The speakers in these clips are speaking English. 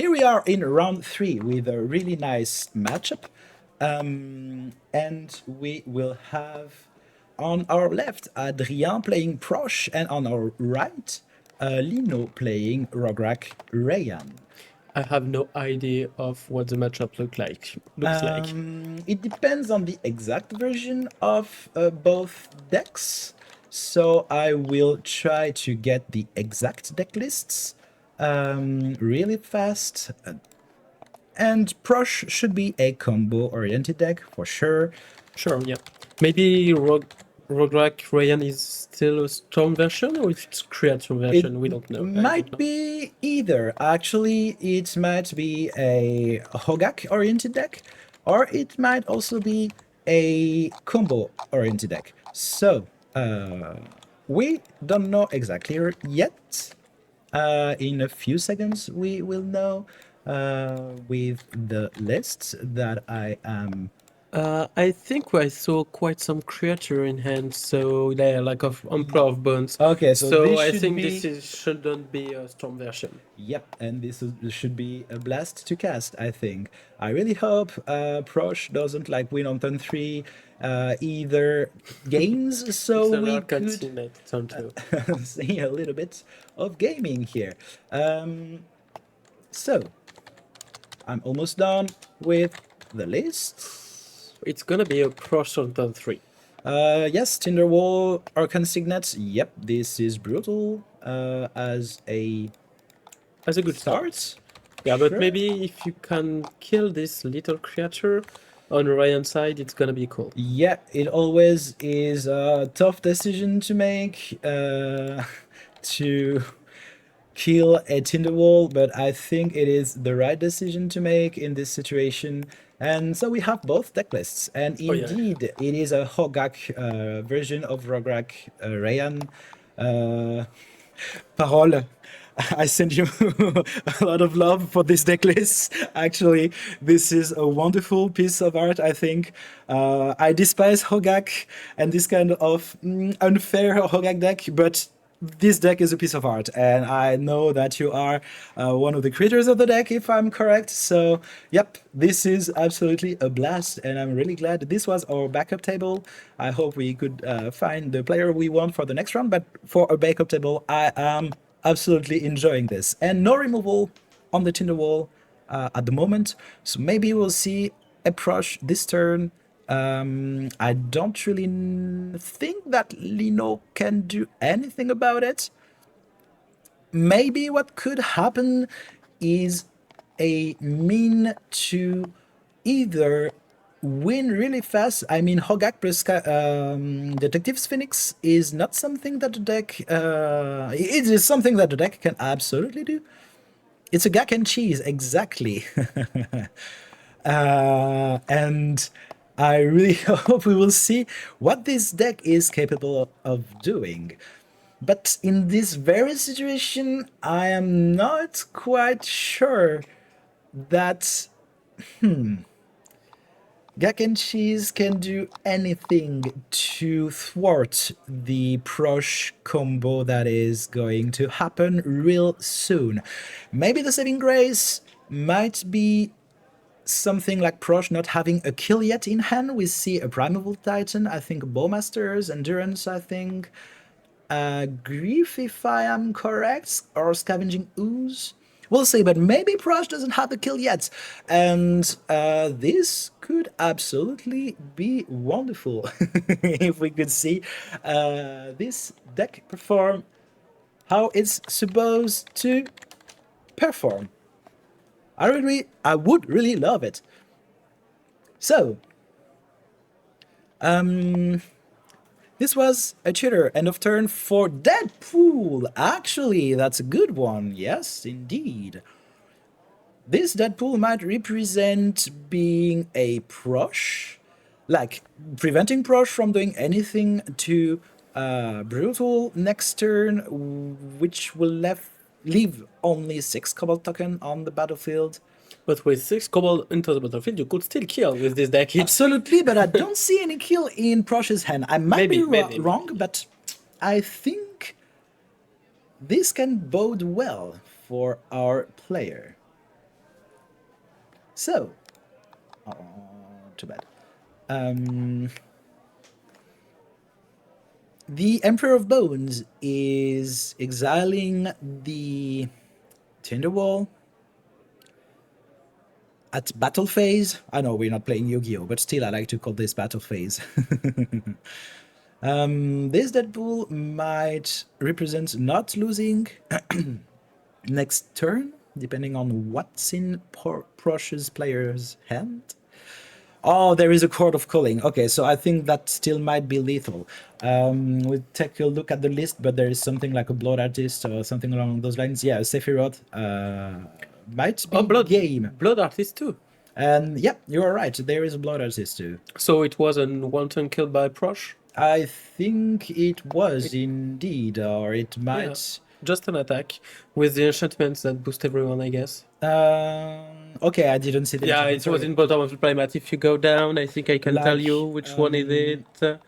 here we are in round 3 with a really nice matchup. And we will have on our left Adrien playing Prossh, and on our right Lino playing Rograkh Reyhan. I have no idea of what the matchup looks like. It depends on the exact version of both decks, so I will try to get the exact deck lists really fast. And Prossh should be a combo-oriented deck for sure. Sure, yeah. Maybe Rograkh Reyhan is still a Storm version, or it's creature version? We don't know. I don't Might know. be either. Actually, it might be a Rograkh-oriented deck, or it might also be a combo-oriented deck. So, we don't know exactly yet. In a few seconds, we will know with the lists that I am. I think I saw quite some creature in hand, so yeah, like of Emperor of Bones. Okay, so this I should think be. shouldn't be a Storm version. Yep, and should be a blast to cast, I think. I really hope Prossh doesn't like win on turn 3 either games, so It's a we rare could cutscene at turn 2. see a little bit of gaming here. So, I'm almost done with the list. It's gonna be a Prossh on turn 3. Yes, Tinderwall, Arcane Signet. Yep, this is brutal as a Good start. Yeah, but Sure. maybe if you can kill this little creature on Ryan's side, it's gonna be cool. Yeah, it always is a tough decision to make to kill a Tinderwall, but I think it is the right decision to make in this situation. And so we have both deck lists, and Oh, yeah. indeed, it is a Rograkh version of Rograkh Reyhan. Parole. I send you a lot of love for this deck list. Actually, this is a wonderful piece of art, I think. I despise Rograkh and this kind of unfair Rograkh deck, but this deck is a piece of art, and I know that you are one of the creators of the deck, if I'm correct. So, yep, this is absolutely a blast, and I'm really glad this was our backup table. I hope we could find the player we want for the next round, but for a backup table, I am absolutely enjoying this. And no removal on the Tinderwall at the moment, so maybe we'll see a Prossh this turn. I don't really think that Lino can do anything about it. Maybe what could happen is a mean to either win really fast. I mean, Rograkh plus Detective's Phoenix is not something that the deck. It is something that the deck can absolutely do. It's a gack and cheese, exactly. And I really hope we will see what this deck is capable of doing. But in this very situation, I am not quite sure that Gack and Cheese can do anything to thwart the Prossh combo that is going to happen real soon. Maybe the saving grace might be something like Prossh not having a kill yet in hand. We see a Primeval Titan, I think Bowmaster's, Endurance, I think. Grief, if I am correct, or Scavenging Ooze. We'll see, but maybe Prossh doesn't have the kill yet. And this could absolutely be wonderful if we could see this deck perform how it's supposed to perform. I would really love it. So, this was a cheater. End of turn for Deadpool. Actually, that's a good one. Yes, indeed. This Deadpool might represent being a Prossh, like preventing Prossh from doing anything to Brutal next turn, which will leave only 6 Cobalt token on the battlefield. But with 6 Cobalt into the battlefield, you could still kill with this deck. Absolutely, but I don't see any kill in Prosh's hand. I might Maybe, be wrong, but I think this can bode well for our player. So, oh, too bad. The Emperor of Bones is exiling the Tinderwall at battle phase. I know we're not playing Yu-Gi-Oh, but still I like to call this battle phase. This Deadpool might represent not losing next turn, depending on what's in Prosh's player's hand. Oh, there is a Court of Calling. Okay, so I think that still might be lethal. We'll take a look at the list, but there is something like a Blood Artist or something along those lines. Yeah, Sephiroth might be game. Blood Artist too. And yeah, you are right. There is a Blood Artist too. So it was a one-turn kill by Prossh? I think it was indeed, or it might... Yeah. Just an attack with the enchantments that boost everyone, I guess. Okay, I didn't see the Yeah, it was in bottom of the playmat. If you go down, I think I can tell you which one is it.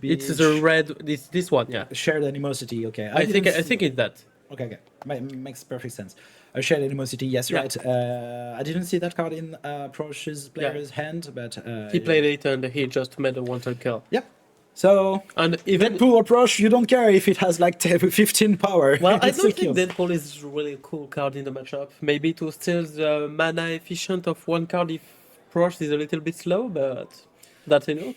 It's the red. This one, yeah. Shared animosity. Okay, I think it's that. Okay. Makes perfect sense. A shared animosity. Yes, yeah. Right. I didn't see that card in Prosh's player's hand, but he played it and he just made a one-turn kill. Yep. So, and even Deadpool or Prossh, you don't care if it has like 15 power. Well, I don't think Deadpool is really a cool card in the matchup. Maybe to steal the mana efficient of one card if Prossh is a little bit slow, but that's enough.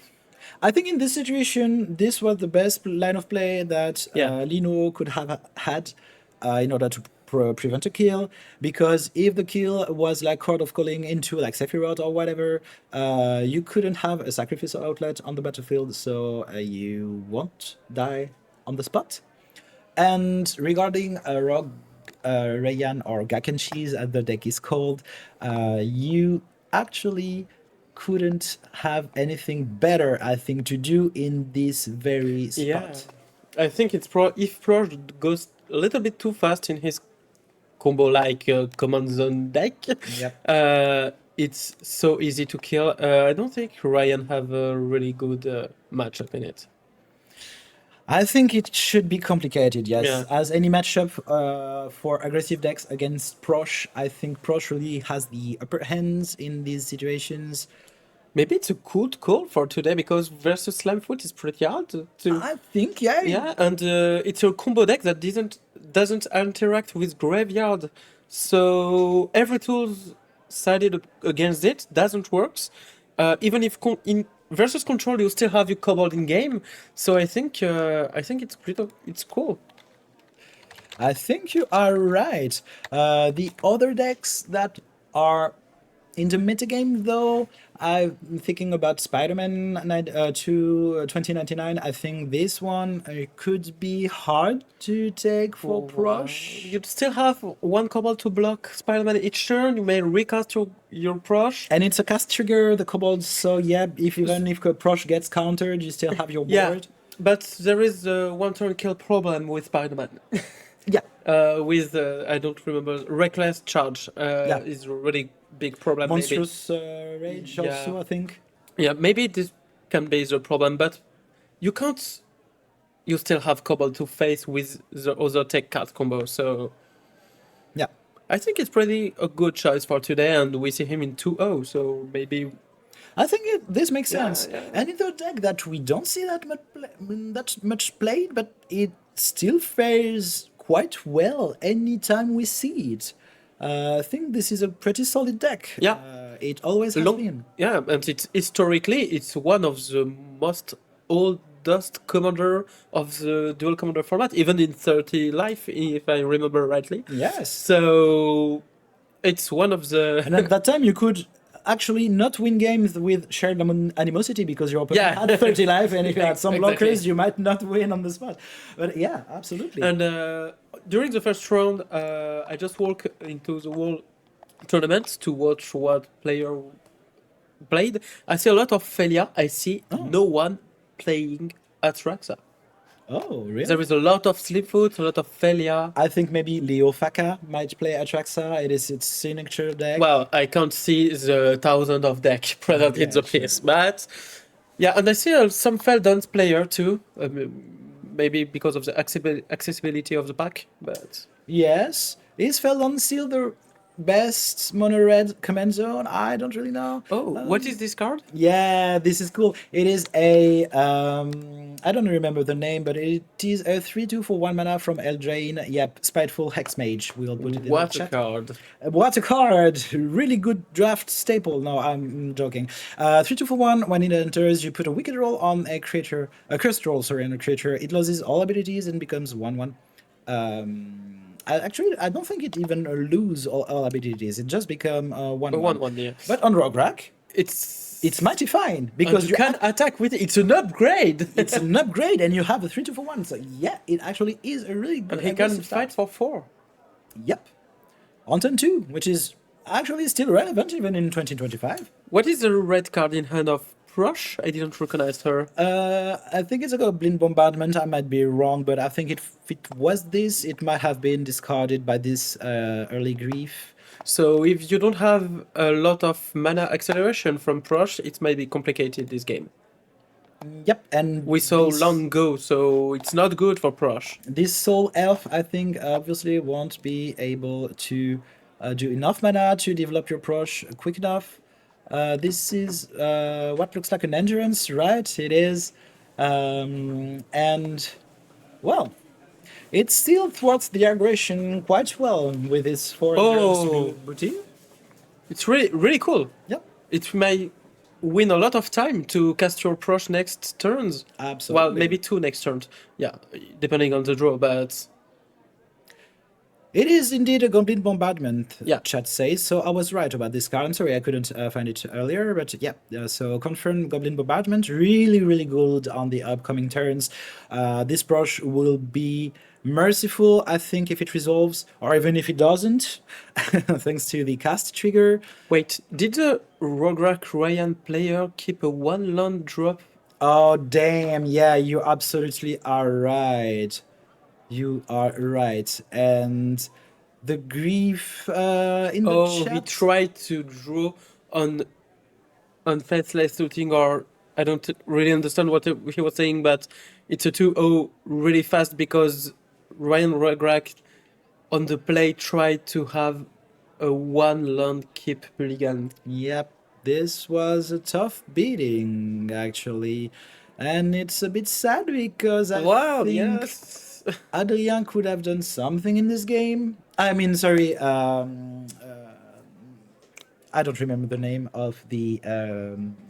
I think in this situation, this was the best line of play that Lino could have had in order to prevent a kill, because if the kill was like Court of Calling into like Sephiroth or whatever, you couldn't have a sacrifice outlet on the battlefield, so you won't die on the spot. And regarding Reyhan or Gakenshis, as the deck is called, you actually couldn't have anything better, I think, to do in this very spot. Yeah, I think it's if Prossh goes a little bit too fast in his combo like command zone deck, it's so easy to kill. I don't think Reyhan have a really good matchup in it. I think it should be complicated, yes. Yeah. As any matchup for aggressive decks against Prossh, I think Prossh really has the upper hands in these situations. Maybe it's a good call for today, because versus Slamfoot is pretty hard to... I think, yeah. Yeah, and it's a combo deck that doesn't interact with Graveyard. So every tool sided against it doesn't work. Even if in versus Control you still have your Kobold in game. So I think it's cool. I think you are right. The other decks that are in the metagame, though, I'm thinking about Spider-Man 2099. I think this one could be hard to take for Prossh. You'd still have one Kobold to block Spider-Man each turn. You may recast your Prossh. And it's a cast trigger, the Kobold, so yeah, even if Prossh gets countered, you still have your board. Yeah, but there is a one-turn kill problem with Spider-Man. Yeah. With, I don't remember, Reckless Charge is a really big problem. Monstrous Rage also, I think. Yeah, maybe this can be the problem, but you can't... You still have Kobold to face with the other tech card combo, so... Yeah. I think it's pretty a good choice for today, and we see him in 2-0, so maybe... I think this makes sense. Yeah. And it's a deck that we don't see that much played, but it still fares quite well anytime we see it. I think this is a pretty solid deck. Yeah. It always has been. Yeah, and historically, it's one of the most oldest commander of the Duel Commander format, even in 30 life, if I remember rightly. Yes. So it's one of the... And at that time, you could actually not win games with shared animosity, because your opponent had 30 life, and if you had some blockers, you might not win on the spot. But yeah, absolutely. And during the first round, I just walked into the whole tournament to watch what player played. I see a lot of failure. I see no one playing Atraxa. Oh, really? There is a lot of Slipfoot, a lot of failure. I think maybe Leo Faka might play Atraxa. It is its signature deck. Well, I can't see the thousands of deck present in the piece, but yeah, and I see some Feldon's player too. Maybe because of the accessibility of the pack, but... Yes. Is Feldon still the best mono red command zone. I don't really know. Oh, what is this card? Yeah, this is cool. It is a I don't remember the name, but it is a 3/2 for 1 mana from Adrien. Yep, Spiteful Hex Mage. We'll put it in the What a chat. card. What a card! Really good draft staple. No, I'm joking. 3/2 for 1. When it enters, you put a wicked roll on a creature, a cursed roll, sorry, on a creature. It loses all abilities and becomes 1/1. I don't think it even lose all abilities. It just become 1/1. 1/1, yeah. But on Rograkh, It's it's mighty fine and because you you can attack with it. It's an upgrade. it's an upgrade and you have a 3/2 for 1. So yeah, it actually is a really good. And he can aggressive fight start. for 4. Yep. On turn 2, which is actually still relevant even in 2025. What is the red card in hand of Prossh? I didn't recognize her. I think it's a Goblin Bombardment. I might be wrong, but I think if it was this, it might have been discarded by this early grief. So if you don't have a lot of mana acceleration from Prossh, it might be complicated this game. Yep, and We saw this, long ago, so it's not good for Prossh. this Soul Elf, I think, obviously won't be able to do enough mana to develop your Prossh quick enough. This is what looks like an endurance, right? It is. And, well, it still thwarts the aggression quite well with its 4 endurance Oh. routine. It's really cool. Yep, It may win a lot of time to cast your Prossh next turns. absolutely. Well, maybe 2 next turns. Yeah, depending on the draw, but It is indeed a Goblin Bombardment, Yeah. chat says. So I was right about this card. I'm sorry I couldn't find it earlier, but yeah. So confirm Goblin Bombardment. Really, really good on the upcoming turns. This brush will be merciful, I think, if it resolves, or even if it doesn't, thanks to the cast trigger. wait, did the Rograkh Reyhan player keep a 1 land drop? Oh, damn. Yeah, you absolutely are right. You are right. And the grief in the Oh, chat. he tried to draw on Faithless Looting, or I don't really understand what he was saying, but it's a 2/0 really fast because Ryan Rograkh on the play tried to have a 1 land keep mulligan. Yep, this was a tough beating, actually. And it's a bit sad because I Wow, think yes. Adrien could have done something in this game. I mean, sorry, I don't remember the name of the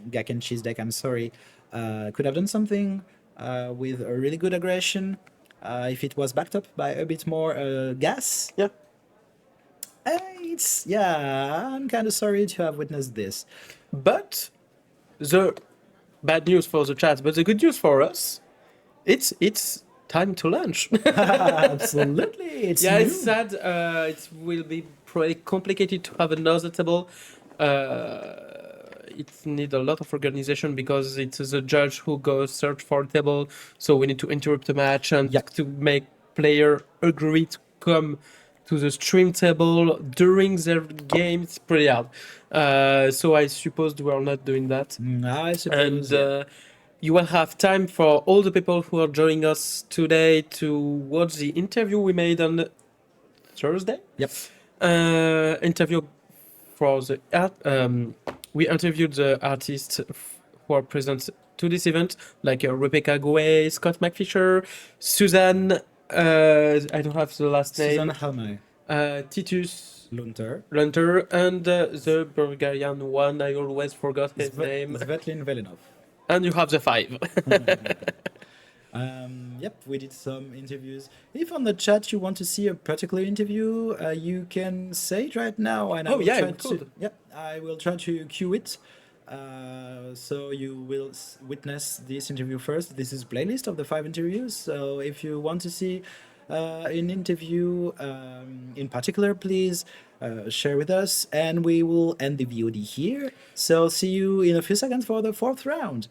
Gak and Cheese deck, I'm sorry. Could have done something with a really good aggression if it was backed up by a bit more gas. Yeah. Yeah, I'm kind of sorry to have witnessed this. But the bad news for the chat, but the good news for us, it's time to launch. Absolutely, it's Yeah, new. it's sad. It will be probably complicated to have another table. It needs a lot of organization because it's the judge who goes search for a table. So we need to interrupt the match and Yeah. to make player agree to come to the stream table during their game. It's pretty hard. So I suppose we are not doing that. I And suppose. Yeah. you will have time for all the people who are joining us today to watch the interview we made on Thursday. Yep. Interview for the art. We interviewed the artists who are present to this event, like Rebecca Gouet, Scott McFisher, Suzanne. I don't have the last Susan name. Helme, Titus Lunter, Lunter, and the Bulgarian one. I always forgot his name. Svetlin Velinov. And you have the 5. Yep, we did some interviews. If on the chat you want to see a particular interview, you can say it right now, and I Oh, will yeah, try we to. could. Yep, I will try to cue it. So you will witness this interview first. This is playlist of the 5 interviews. So if you want to see an interview in particular, please share with us, and we will end the VOD here. So see you in a few seconds for the 4th round.